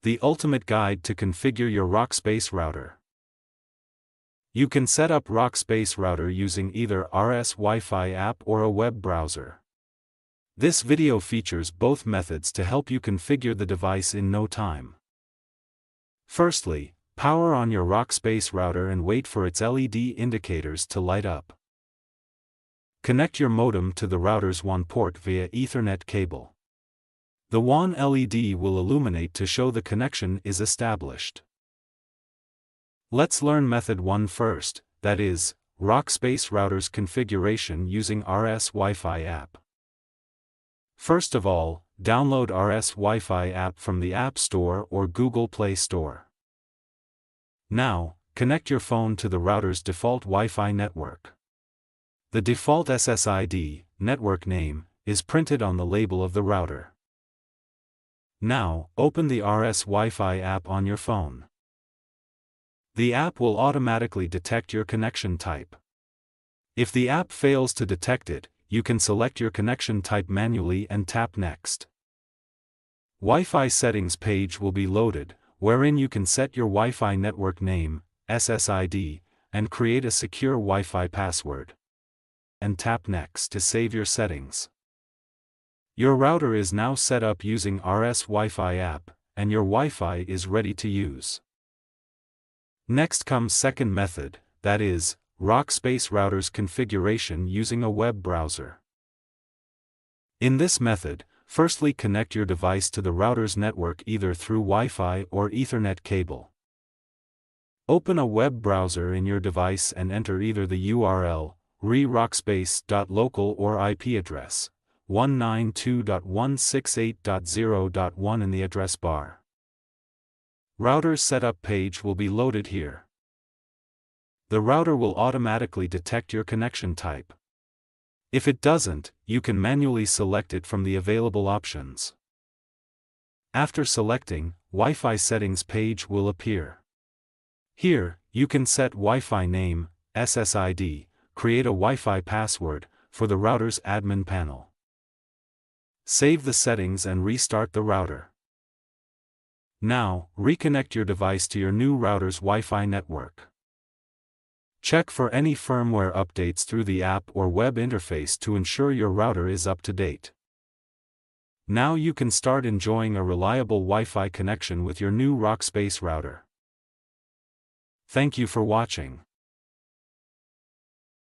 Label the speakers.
Speaker 1: the ultimate guide to configure your Rockspace router. You can set up Rockspace router using either RS Wi-Fi app or a web browser. This video features both methods to help you configure the device in no time. Firstly, power on your Rockspace router and wait for its LED indicators to light up. Connect your modem to the router's WAN port via Ethernet cable. The WAN LED will illuminate to show the connection is established. Let's learn method 1 first, that is, Rockspace router's configuration using RS Wi-Fi app. First of all, download RS Wi-Fi app from the App Store or Google Play Store. Now, connect your phone to the router's default Wi-Fi network. The default SSID, network name, is printed on the label of the router. Now, open the RS Wi-Fi app on your phone. The app will automatically detect your connection type. If the app fails to detect it, you can select your connection type manually and tap Next. Wi-Fi settings page will be loaded, wherein you can set your Wi-Fi network name, SSID, and create a secure Wi-Fi password. And tap Next to save your settings. Your router is now set up using RS Wi-Fi app, and your Wi-Fi is ready to use. Next comes second method, that is, Rockspace router's configuration using a web browser. In this method, firstly connect your device to the router's network either through Wi-Fi or Ethernet cable. Open a web browser in your device and enter either the URL, rockspace.local or IP address, 192.168.0.1 in the address bar. Router's setup page will be loaded here. The router will automatically detect your connection type. If it doesn't, you can manually select it from the available options. After selecting, Wi-Fi settings page will appear. Here, you can set Wi-Fi name, SSID, create a Wi-Fi password, for the router's admin panel. Save the settings and restart the router. Now, reconnect your device to your new router's Wi-Fi network. Check for any firmware updates through the app or web interface to ensure your router is up to date. Now you can start enjoying a reliable Wi-Fi connection with your new Rockspace router. Thank you for watching.